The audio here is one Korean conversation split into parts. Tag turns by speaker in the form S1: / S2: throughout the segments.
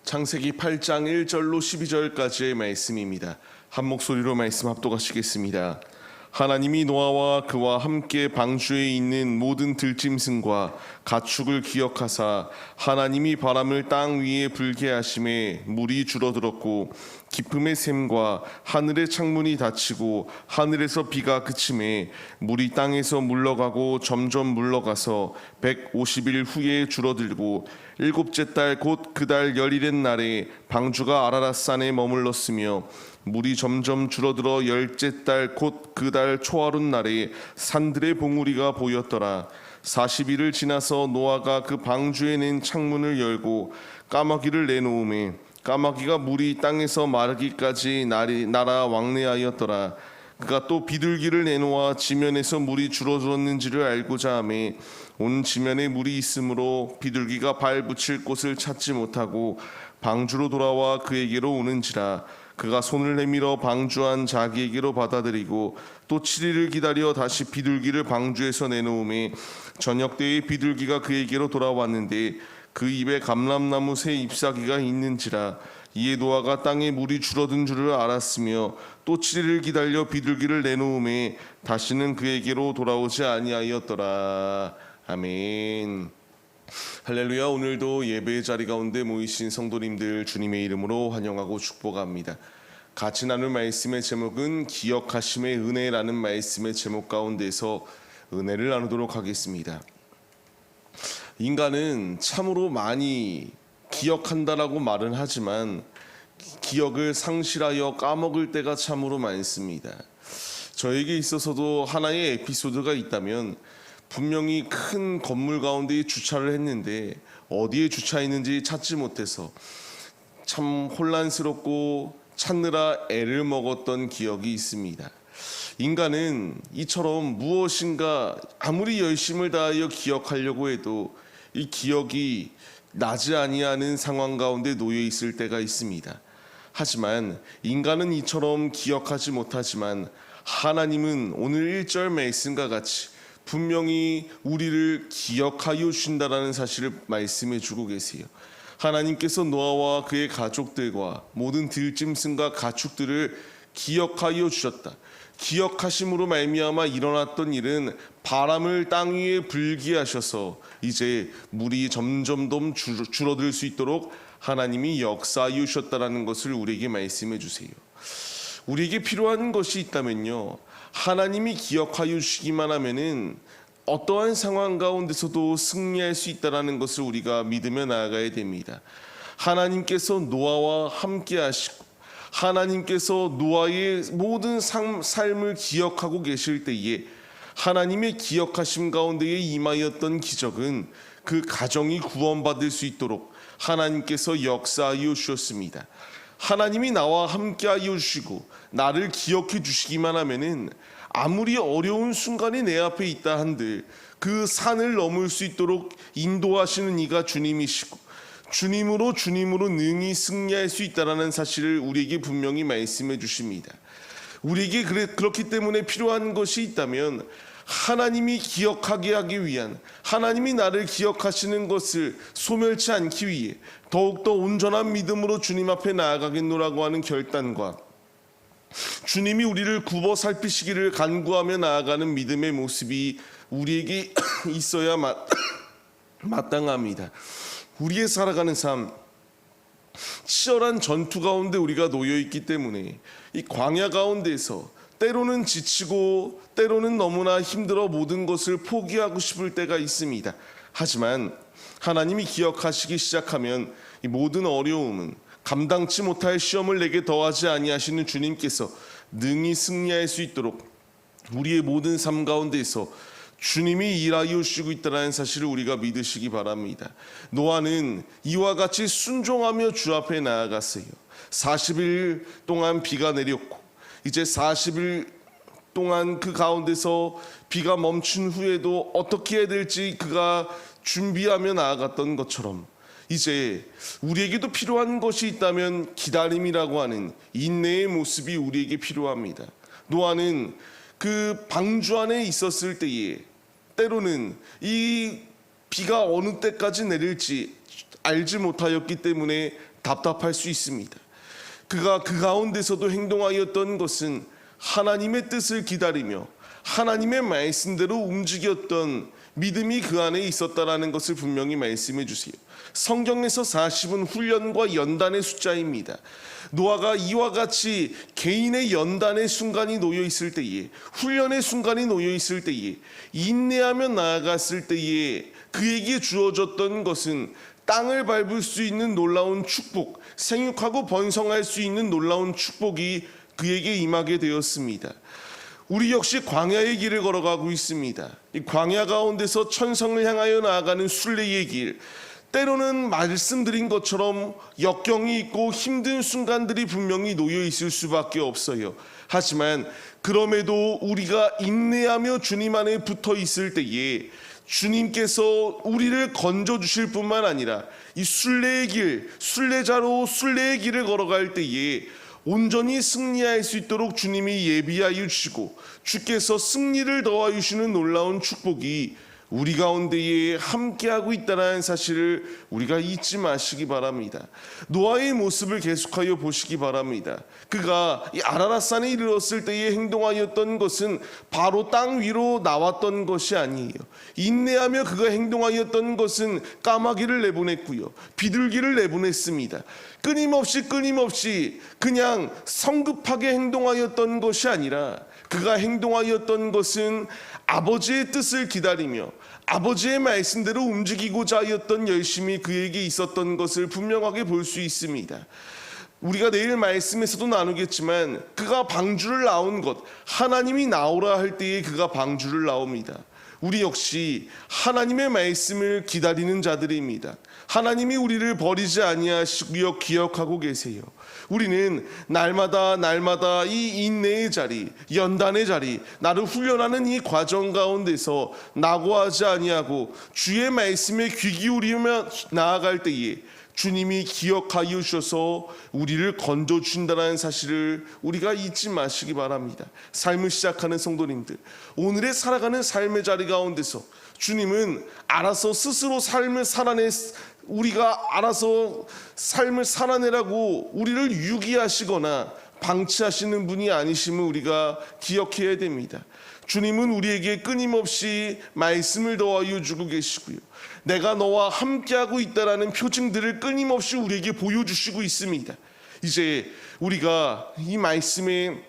S1: 창세기 8장 1절로 12절까지의 말씀입니다. 한 목소리로 말씀 합독하시겠습니다. 하나님이 노아와 그와 함께 방주에 있는 모든 들짐승과 가축을 기억하사 하나님이 바람을 땅 위에 불게 하심에 물이 줄어들었고 깊음의 샘과 하늘의 창문이 닫히고 하늘에서 비가 그침에 물이 땅에서 물러가고 점점 물러가서 150일 후에 줄어들고 일곱째 달 곧 그 달 열일의 날에 방주가 아라랏산에 머물렀으며 물이 점점 줄어들어 열째 달 곧 그 달 초하룻 날에 산들의 봉우리가 보였더라. 40일을 지나서 노아가 그 방주에 낸 창문을 열고 까마귀를 내놓음에 까마귀가 물이 땅에서 마르기까지 날아 왕래하였더라. 그가 또 비둘기를 내놓아 지면에서 물이 줄어들었는지를 알고자 하며 온 지면에 물이 있으므로 비둘기가 발 붙일 곳을 찾지 못하고 방주로 돌아와 그에게로 오는지라. 그가 손을 내밀어 방주한 자기에게로 받아들이고 또 7일을 기다려 다시 비둘기를 방주에서 내놓음에 저녁 때에 비둘기가 그에게로 돌아왔는데 그 입에 감람나무 새 잎사귀가 있는지라. 이에 노아가 땅에 물이 줄어든 줄을 알았으며 또 7일을 기다려 비둘기를 내놓음에 다시는 그에게로 돌아오지 아니하였더라. 아멘. 할렐루야. 오늘도 예배의 자리 가운데 모이신 성도님들 주님의 이름으로 환영하고 축복합니다. 같이 나눌 말씀의 제목은 기억하심의 은혜라는 말씀의 제목 가운데서 은혜를 나누도록 하겠습니다. 인간은 참으로 많이 기억한다라고 말은 하지만 기억을 상실하여 까먹을 때가 참으로 많습니다. 저에게 있어서도 하나의 에피소드가 있다면 분명히 큰 건물 가운데 주차를 했는데 어디에 주차했는지 찾지 못해서 참 혼란스럽고 찾느라 애를 먹었던 기억이 있습니다. 인간은 이처럼 무엇인가 아무리 열심을 다하여 기억하려고 해도 이 기억이 나지 아니하는 상황 가운데 놓여 있을 때가 있습니다. 하지만 인간은 이처럼 기억하지 못하지만 하나님은 오늘 1절 말씀과 같이 분명히 우리를 기억하여 주신다라는 사실을 말씀해 주고 계세요. 하나님께서 노아와 그의 가족들과 모든 들짐승과 가축들을 기억하여 주셨다. 기억하심으로 말미암아 일어났던 일은 바람을 땅 위에 불게 하셔서 이제 물이 점점 더 줄어들 수 있도록 하나님이 역사하여 주셨다라는 것을 우리에게 말씀해 주세요. 우리에게 필요한 것이 있다면요, 하나님이 기억하여 주시기만 하면은 어떠한 상황 가운데서도 승리할 수 있다라는 것을 우리가 믿으며 나아가야 됩니다. 하나님께서 노아와 함께 하시고 하나님께서 노아의 모든 삶을 기억하고 계실 때에 하나님의 기억하심 가운데에 임하였던 기적은 그 가정이 구원받을 수 있도록 하나님께서 역사하여 주셨습니다. 하나님이 나와 함께하여 주시고 나를 기억해 주시기만 하면은 아무리 어려운 순간이 내 앞에 있다 한들 그 산을 넘을 수 있도록 인도하시는 이가 주님이시고 주님으로 능히 승리할 수 있다는 사실을 우리에게 분명히 말씀해 주십니다. 우리에게 그렇기 때문에 필요한 것이 있다면 하나님이 기억하게 하기 위한, 하나님이 나를 기억하시는 것을 소멸치 않기 위해 더욱더 온전한 믿음으로 주님 앞에 나아가겠노라고 하는 결단과 주님이 우리를 굽어 살피시기를 간구하며 나아가는 믿음의 모습이 우리에게 있어야 마땅합니다. 우리의 살아가는 삶, 치열한 전투 가운데 우리가 놓여 있기 때문에 이 광야 가운데서 때로는 지치고 때로는 너무나 힘들어 모든 것을 포기하고 싶을 때가 있습니다. 하지만 하나님이 기억하시기 시작하면 이 모든 어려움은 감당치 못할 시험을 내게 더하지 아니하시는 주님께서 능히 승리할 수 있도록 우리의 모든 삶 가운데서 주님이 일하여 주시고 있다는 사실을 우리가 믿으시기 바랍니다. 노아는 이와 같이 순종하며 주 앞에 나아갔어요. 40일 동안 비가 내렸고 이제 40일 동안 그 가운데서 비가 멈춘 후에도 어떻게 해야 될지 그가 준비하며 나아갔던 것처럼 이제 우리에게도 필요한 것이 있다면 기다림이라고 하는 인내의 모습이 우리에게 필요합니다. 노아는 그 방주 안에 있었을 때에 때로는 이 비가 어느 때까지 내릴지 알지 못하였기 때문에 답답할 수 있습니다. 그가 그 가운데서도 행동하였던 것은 하나님의 뜻을 기다리며 하나님의 말씀대로 움직였던 믿음이 그 안에 있었다라는 것을 분명히 말씀해 주세요. 성경에서 40은 훈련과 연단의 숫자입니다. 노아가 이와 같이 개인의 연단의 순간이 놓여 있을 때에, 훈련의 순간이 놓여 있을 때에, 인내하며 나아갔을 때에 그에게 주어졌던 것은 땅을 밟을 수 있는 놀라운 축복, 생육하고 번성할 수 있는 놀라운 축복이 그에게 임하게 되었습니다. 우리 역시 광야의 길을 걸어가고 있습니다. 이 광야 가운데서 천성을 향하여 나아가는 순례의 길, 때로는 말씀드린 것처럼 역경이 있고 힘든 순간들이 분명히 놓여 있을 수밖에 없어요. 하지만 그럼에도 우리가 인내하며 주님 안에 붙어 있을 때에 주님께서 우리를 건져주실 뿐만 아니라 이 순례의 길, 순례자로 순례의 길을 걸어갈 때에 온전히 승리할 수 있도록 주님이 예비하여 주시고 주께서 승리를 더하여 주시는 놀라운 축복이 우리 가운데에 함께하고 있다는 사실을 우리가 잊지 마시기 바랍니다. 노아의 모습을 계속하여 보시기 바랍니다. 그가 이 아라랏산에 이르렀을 때에 행동하였던 것은 바로 땅 위로 나왔던 것이 아니에요. 인내하며 그가 행동하였던 것은 까마귀를 내보냈고요, 비둘기를 내보냈습니다. 끊임없이 그냥 성급하게 행동하였던 것이 아니라 그가 행동하였던 것은 아버지의 뜻을 기다리며 아버지의 말씀대로 움직이고자 하였던 열심이 그에게 있었던 것을 분명하게 볼 수 있습니다. 우리가 내일 말씀에서도 나누겠지만 그가 방주를 나온 것, 하나님이 나오라 할 때에 그가 방주를 나옵니다. 우리 역시 하나님의 말씀을 기다리는 자들입니다. 하나님이 우리를 버리지 아니하시고요 기억하고 계세요. 우리는 날마다 이 인내의 자리, 연단의 자리, 나를 훈련하는 이 과정 가운데서 낙오하지 아니하고 주의 말씀에 귀 기울이며 나아갈 때에 주님이 기억하여 주셔서 우리를 건져주신다는 사실을 우리가 잊지 마시기 바랍니다. 삶을 시작하는 성도님들, 오늘의 살아가는 삶의 자리 가운데서 주님은 알아서 스스로 삶을 살아내, 우리가 알아서 삶을 살아내라고 우리를 유기하시거나 방치하시는 분이 아니심을 우리가 기억해야 됩니다. 주님은 우리에게 끊임없이 말씀을 더하여 주고 계시고요, 내가 너와 함께하고 있다라는 표징들을 끊임없이 우리에게 보여주시고 있습니다. 이제 우리가 이 말씀에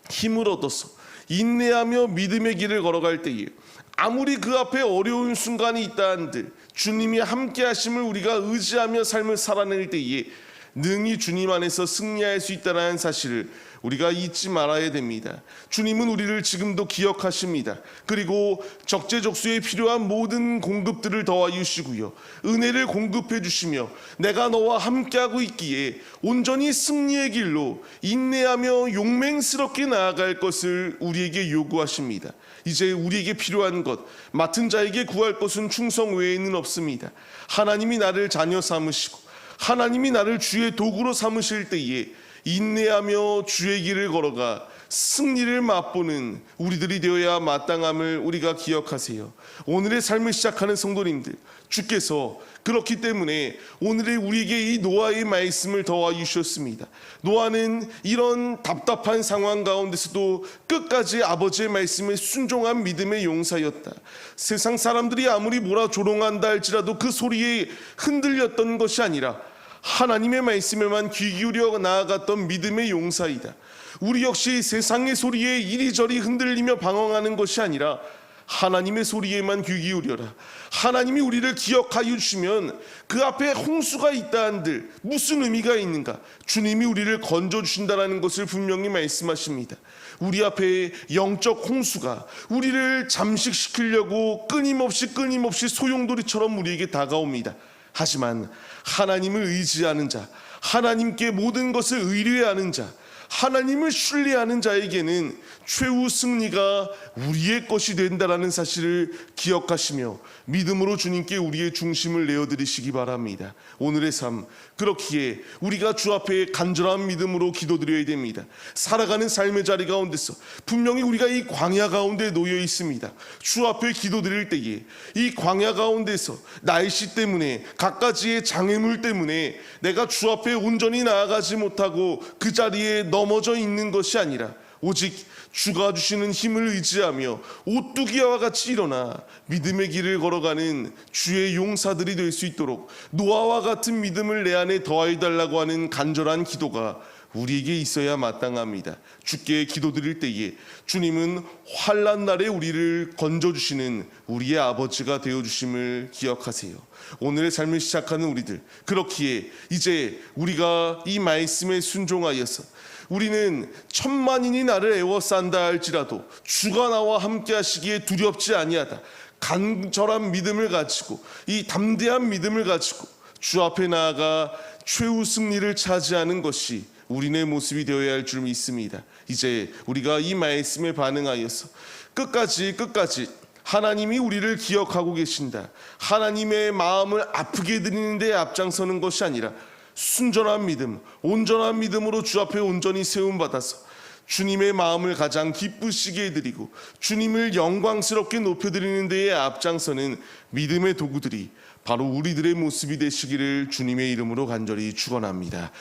S1: 힘을 얻어서 인내하며 믿음의 길을 걸어갈 때에 아무리 그 앞에 어려운 순간이 있다 한들 주님이 함께 하심을 우리가 의지하며 삶을 살아낼 때에 능히 주님 안에서 승리할 수 있다는 사실을 우리가 잊지 말아야 됩니다. 주님은 우리를 지금도 기억하십니다. 그리고 적재적소에 필요한 모든 공급들을 더하여 주시고요, 은혜를 공급해 주시며 내가 너와 함께하고 있기에 온전히 승리의 길로 인내하며 용맹스럽게 나아갈 것을 우리에게 요구하십니다. 이제 우리에게 필요한 것, 맡은 자에게 구할 것은 충성 외에는 없습니다. 하나님이 나를 자녀 삼으시고 하나님이 나를 주의 도구로 삼으실 때에 인내하며 주의 길을 걸어가 승리를 맛보는 우리들이 되어야 마땅함을 우리가 기억하세요. 오늘의 삶을 시작하는 성도님들, 주께서 그렇기 때문에 오늘의 우리에게 이 노아의 말씀을 더하여 주셨습니다. 노아는 이런 답답한 상황 가운데서도 끝까지 아버지의 말씀에 순종한 믿음의 용사였다. 세상 사람들이 아무리 뭐라 조롱한다 할지라도 그 소리에 흔들렸던 것이 아니라 하나님의 말씀에만 귀 기울여 나아갔던 믿음의 용사이다. 우리 역시 세상의 소리에 이리저리 흔들리며 방황하는 것이 아니라 하나님의 소리에만 귀 기울여라. 하나님이 우리를 기억하여 주시면 그 앞에 홍수가 있다 한들 무슨 의미가 있는가? 주님이 우리를 건져주신다는 것을 분명히 말씀하십니다. 우리 앞에 영적 홍수가 우리를 잠식시키려고 끊임없이 소용돌이처럼 우리에게 다가옵니다. 하지만 하나님을 의지하는 자, 하나님께 모든 것을 의뢰하는 자, 하나님을 신뢰하는 자에게는 최후 승리가 우리의 것이 된다라는 사실을 기억하시며 믿음으로 주님께 우리의 중심을 내어드리시기 바랍니다. 오늘의 삶, 그렇기에 우리가 주 앞에 간절한 믿음으로 기도드려야 됩니다. 살아가는 삶의 자리 가운데서 분명히 우리가 이 광야 가운데 놓여 있습니다. 주 앞에 기도드릴 때에 이 광야 가운데서 날씨 때문에 갖가지의 장애물 때문에 내가 주 앞에 온전히 나아가지 못하고 그 자리에 넘어져 있는 것이 아니라 오직 주가 주시는 힘을 의지하며 오뚜기와 같이 일어나 믿음의 길을 걸어가는 주의 용사들이 될 수 있도록 노아와 같은 믿음을 내 안에 더하여 달라고 하는 간절한 기도가 우리에게 있어야 마땅합니다. 주께 기도드릴 때에 주님은 환난 날에 우리를 건져주시는 우리의 아버지가 되어주심을 기억하세요. 오늘의 삶을 시작하는 우리들, 그렇기에 이제 우리가 이 말씀에 순종하여서 우리는 천만인이 나를 애워싼다 할지라도 주가 나와 함께 하시기에 두렵지 아니하다. 간절한 믿음을 가지고 이 담대한 믿음을 가지고 주 앞에 나아가 최후 승리를 차지하는 것이 우리의 모습이 되어야 할 줄 믿습니다. 이제 우리가 이 말씀에 반응하여서 끝까지 하나님이 우리를 기억하고 계신다. 하나님의 마음을 아프게 드리는 데 앞장서는 것이 아니라 순전한 믿음, 온전한 믿음으로 주 앞에 온전히 세움받아서 주님의 마음을 가장 기쁘시게 해드리고 주님을 영광스럽게 높여드리는 데에 앞장서는 믿음의 도구들이 바로 우리들의 모습이 되시기를 주님의 이름으로 간절히 축원합니다.